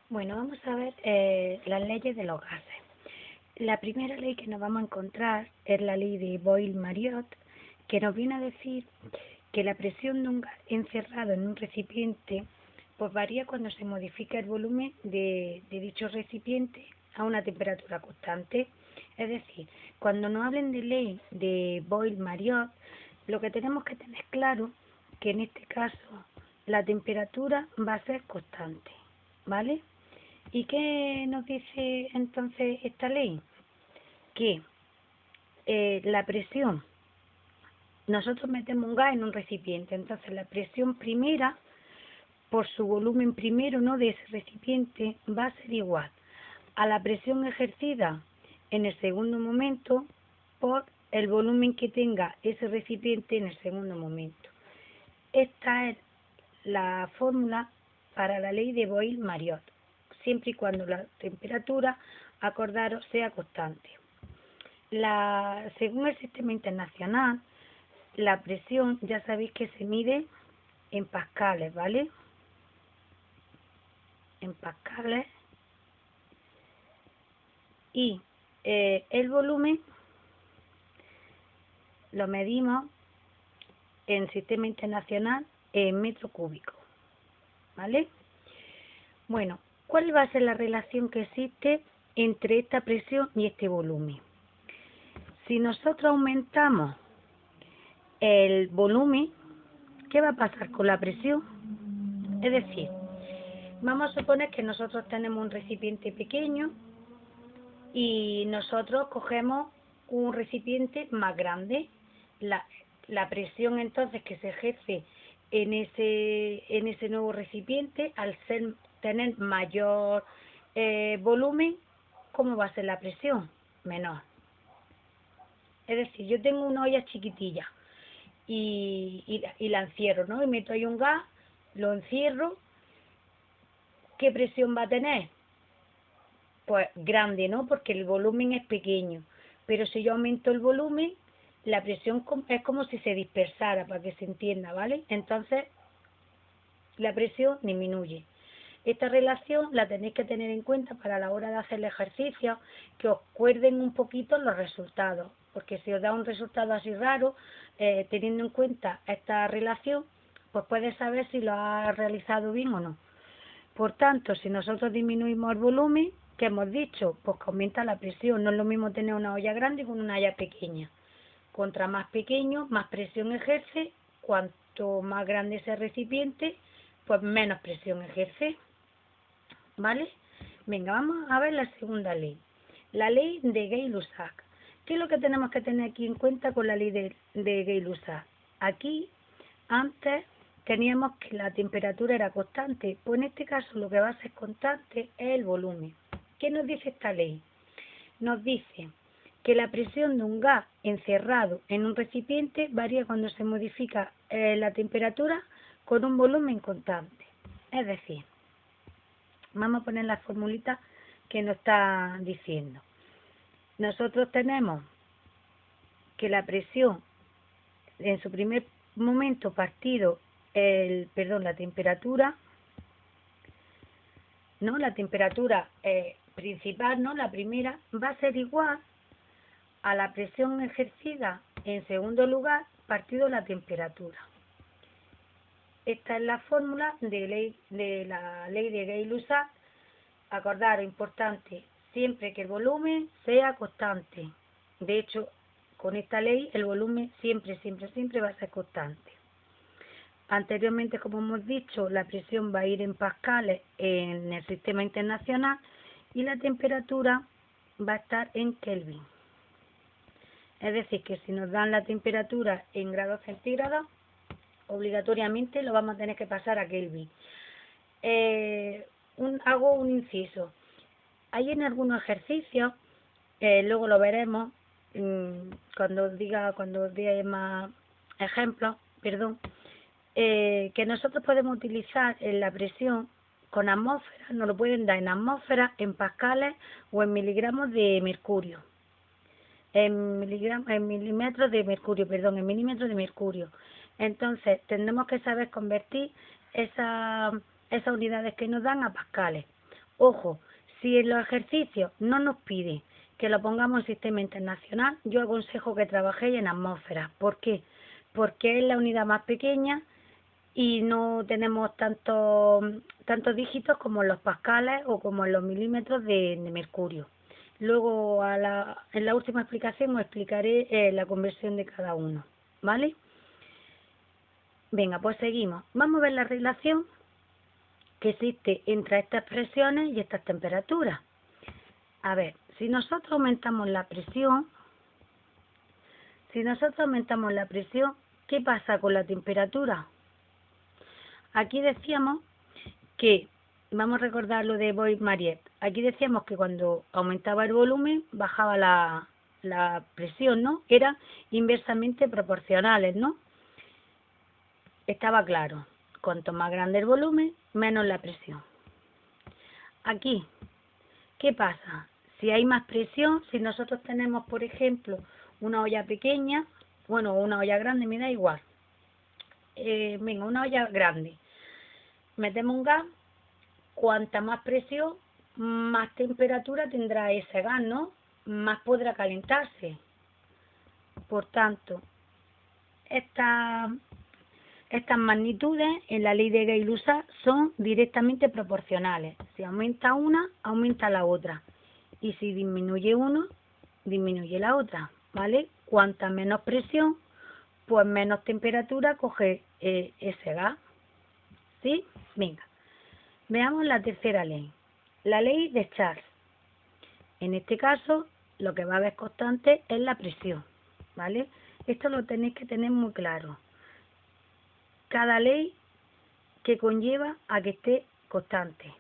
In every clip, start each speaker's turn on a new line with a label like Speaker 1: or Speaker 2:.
Speaker 1: Bueno, vamos a ver las leyes de los gases. La primera ley que nos vamos a encontrar es la ley de Boyle-Mariotte, que nos viene a decir que la presión de un gas encerrado en un recipiente pues varía cuando se modifica el volumen de dicho recipiente a una temperatura constante. Es decir, cuando nos hablen de ley de Boyle-Mariotte, lo que tenemos que tener claro que en este caso la temperatura va a ser constante, ¿vale? ¿Y qué nos dice entonces esta ley? Que la presión, nosotros metemos un gas en un recipiente, entonces la presión primera, por su volumen primero, ¿no?, de ese recipiente, va a ser igual a la presión ejercida en el segundo momento por el volumen que tenga ese recipiente en el segundo momento. Esta es la fórmula para la ley de Boyle-Mariotte, siempre y cuando la temperatura, acordaros, sea constante. Según el sistema internacional, la presión ya sabéis que se mide en pascales, ¿vale? En pascales. Y el volumen lo medimos en sistema internacional en metro cúbico, ¿vale? Bueno, ¿cuál va a ser la relación que existe entre esta presión y este volumen? Si nosotros aumentamos el volumen, ¿qué va a pasar con la presión? Es decir, vamos a suponer que nosotros tenemos un recipiente pequeño y nosotros cogemos un recipiente más grande. La presión entonces que se ejerce en ese nuevo recipiente, al tener mayor volumen, ¿cómo va a ser la presión? Menor. Es decir, yo tengo una olla chiquitilla y la encierro, ¿no? Y meto ahí un gas, lo encierro. ¿Qué presión va a tener? Pues grande, ¿no? Porque el volumen es pequeño. Pero si yo aumento el volumen, la presión es como si se dispersara, para que se entienda, ¿vale? Entonces, la presión disminuye. Esta relación la tenéis que tener en cuenta para la hora de hacer el ejercicio, que os acuerden un poquito los resultados, porque si os da un resultado así raro, teniendo en cuenta esta relación, pues puedes saber si lo has realizado bien o no. Por tanto, si nosotros disminuimos el volumen, ¿qué hemos dicho? Pues que aumenta la presión. No es lo mismo tener una olla grande que una olla pequeña. Contra más pequeño, más presión ejerce. Cuanto más grande sea el recipiente, pues menos presión ejerce. ¿Vale? Venga, vamos a ver la segunda ley. La ley de Gay-Lussac. ¿Qué es lo que tenemos que tener aquí en cuenta con la ley de Gay-Lussac? Aquí, antes, teníamos que la temperatura era constante, pues en este caso lo que va a ser constante es el volumen. ¿Qué nos dice esta ley? Nos dice que la presión de un gas encerrado en un recipiente varía cuando se modifica la temperatura con un volumen constante. Es decir, vamos a poner la formulita que nos está diciendo. Nosotros tenemos que la presión en su primer momento partido la temperatura, ¿no? La temperatura principal, ¿no? La primera va a ser igual a la presión ejercida en segundo lugar partido la temperatura. Esta es la fórmula de la ley de Gay-Lussac. Acordar, importante, siempre que el volumen sea constante. De hecho, con esta ley el volumen siempre va a ser constante. Anteriormente, como hemos dicho, la presión va a ir en pascales en el sistema internacional y la temperatura va a estar en Kelvin. Es decir, que si nos dan la temperatura en grados centígrados, obligatoriamente lo vamos a tener que pasar a Kelvin. Hago un inciso. Hay en algunos ejercicios, luego lo veremos cuando os dé más ejemplos, que nosotros podemos utilizar en la presión con atmósferas, nos lo pueden dar en atmósferas, en pascales o en miligramos de mercurio. En milímetros de mercurio. Entonces, tendremos que saber convertir esas unidades que nos dan a pascales. Ojo, si en los ejercicios no nos pide que lo pongamos en sistema internacional, yo aconsejo que trabajéis en atmósfera. ¿Por qué? Porque es la unidad más pequeña y no tenemos tantos dígitos como en los pascales o como en los milímetros de mercurio. Luego, en la última explicación, os explicaré la conversión de cada uno, ¿vale? Venga, pues seguimos. Vamos a ver la relación que existe entre estas presiones y estas temperaturas. A ver, si nosotros aumentamos la presión, ¿qué pasa con la temperatura? Aquí decíamos que, vamos a recordar lo de Boyd-Mariette, aquí decíamos que cuando aumentaba el volumen bajaba la presión, ¿no? Eran inversamente proporcionales, ¿no? Estaba claro, cuanto más grande el volumen, menos la presión. Aquí, ¿qué pasa? Si hay más presión, si nosotros tenemos, por ejemplo, una olla pequeña, bueno, una olla grande, me da igual. Venga, una olla grande. Metemos un gas, cuanta más presión, más temperatura tendrá ese gas, ¿no? Más podrá calentarse. Por tanto, estas magnitudes en la ley de Gay-Lussac son directamente proporcionales. Si aumenta una, aumenta la otra. Y si disminuye uno, disminuye la otra, ¿vale? Cuanta menos presión, pues menos temperatura coge ese gas. ¿Sí? Venga, veamos la tercera ley. La ley de Charles. En este caso, lo que va a haber constante es la presión, ¿vale? Esto lo tenéis que tener muy claro. Cada ley que conlleva a que esté constante,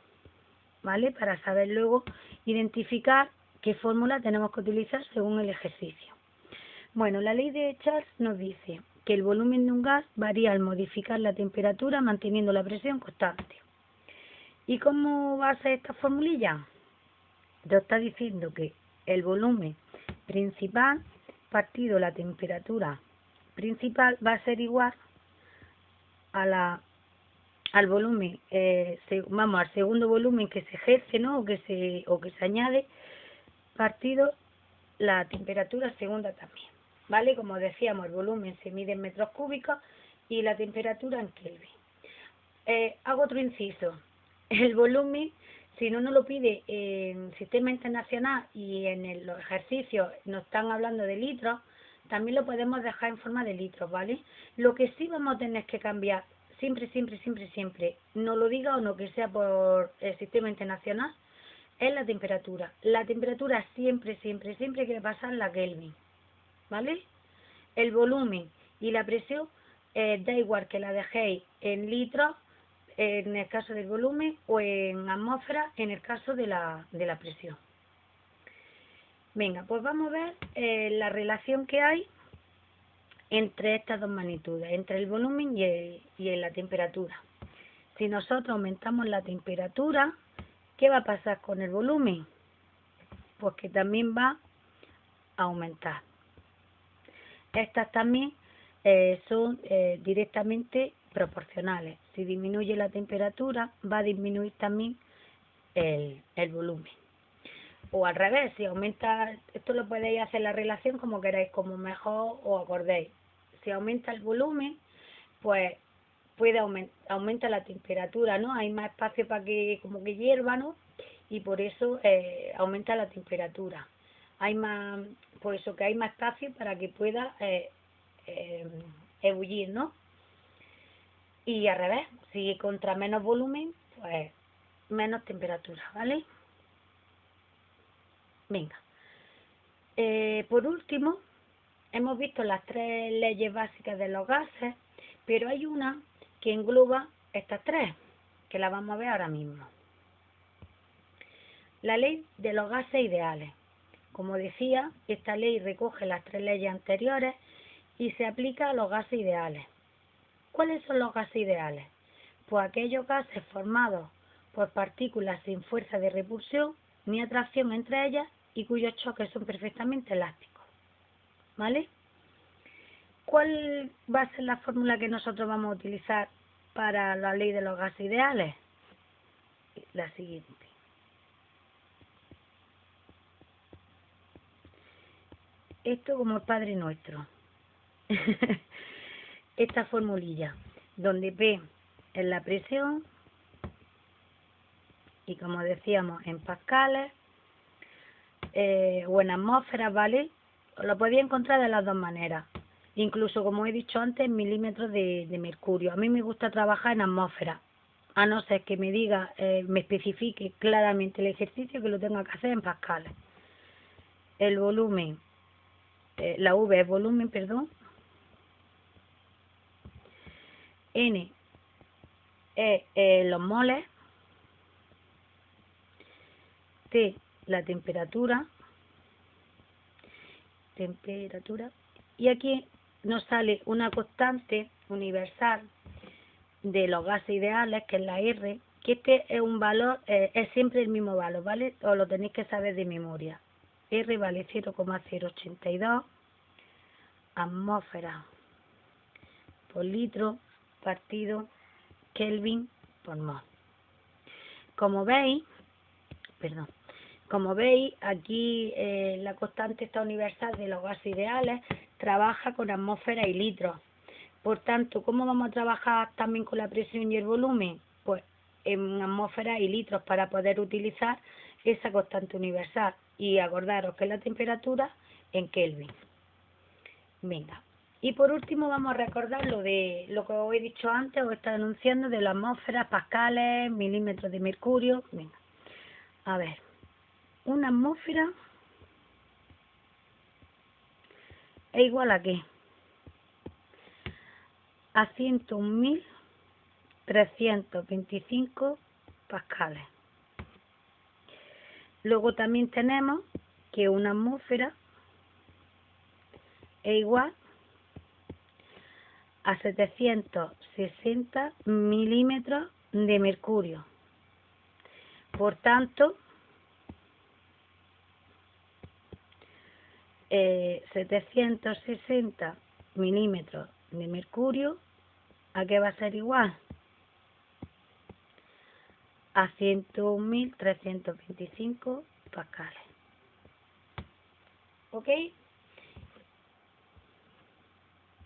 Speaker 1: ¿vale? Para saber luego identificar qué fórmula tenemos que utilizar según el ejercicio. Bueno, la ley de Charles nos dice que el volumen de un gas varía al modificar la temperatura manteniendo la presión constante. ¿Y cómo va a ser esta formulilla? Nos está diciendo que el volumen principal partido la temperatura principal va a ser igual al volumen, al segundo volumen que se ejerce, ¿no? o que se añade, partido la temperatura segunda también, ¿vale? Como decíamos, el volumen se mide en metros cúbicos y la temperatura en Kelvin. Hago otro inciso. El volumen, si no nos lo pide en sistema internacional y en los ejercicios nos están hablando de litros, también lo podemos dejar en forma de litros, ¿vale? Lo que sí vamos a tener que cambiar siempre, no lo diga o no que sea por el sistema internacional, es la temperatura. La temperatura siempre hay que pasar la Kelvin, ¿vale? El volumen y la presión da igual que la dejéis en litros en el caso del volumen o en atmósfera en el caso de la presión. Venga, pues vamos a ver la relación que hay entre estas dos magnitudes, entre el volumen y la temperatura. Si nosotros aumentamos la temperatura, ¿qué va a pasar con el volumen? Pues que también va a aumentar. Estas también son directamente proporcionales. Si disminuye la temperatura, va a disminuir también el volumen. O al revés, si aumenta, esto lo podéis hacer la relación como queráis, como mejor os acordéis. Si aumenta el volumen, pues aumenta la temperatura, ¿no? Hay más espacio para que como que hierva, ¿no? Y por eso aumenta la temperatura. Hay más, por eso que hay más espacio para que pueda ebullir, ¿no? Y al revés, si contra menos volumen, pues menos temperatura, ¿vale? Venga. Por último, hemos visto las tres leyes básicas de los gases, pero hay una que engloba estas tres, que la vamos a ver ahora mismo. La ley de los gases ideales. Como decía, esta ley recoge las tres leyes anteriores y se aplica a los gases ideales. ¿Cuáles son los gases ideales? Pues aquellos gases formados por partículas sin fuerza de repulsión ni atracción entre ellas y cuyos choques son perfectamente elásticos, ¿vale? ¿Cuál va a ser la fórmula que nosotros vamos a utilizar para la ley de los gases ideales? La siguiente. esto como el Padre Nuestro. Esta formulilla, donde P es la presión y como decíamos en pascales o en atmósferas, ¿vale? Lo podéis encontrar de las dos maneras. Incluso, como he dicho antes, en milímetros de mercurio. A mí me gusta trabajar en atmósfera, a no ser que me diga, me especifique claramente el ejercicio que lo tenga que hacer en pascales. El volumen, la V es volumen, perdón. N es los moles. T, la temperatura. Y aquí nos sale una constante universal de los gases ideales, que es la R, que este es un valor, es siempre el mismo valor, ¿vale? Os lo tenéis que saber de memoria. R vale 0,082 atmósferas por litro partido Kelvin por mol. Como veis, aquí la constante esta universal de los gases ideales trabaja con atmósferas y litros. Por tanto, ¿cómo vamos a trabajar también con la presión y el volumen? Pues en atmósferas y litros para poder utilizar esa constante universal. Y acordaros que la temperatura en Kelvin. Venga. Y por último vamos a recordar lo que os he dicho antes, os he estado anunciando de las atmósferas, pascales, milímetros de mercurio. Venga. A ver. Una atmósfera es igual a ¿qué? A 101.325 pascales. Luego también tenemos que una atmósfera es igual a 760 milímetros de mercurio. Por tanto, 760 milímetros de mercurio, ¿a qué va a ser igual? A 101.325 pascales. ¿Ok?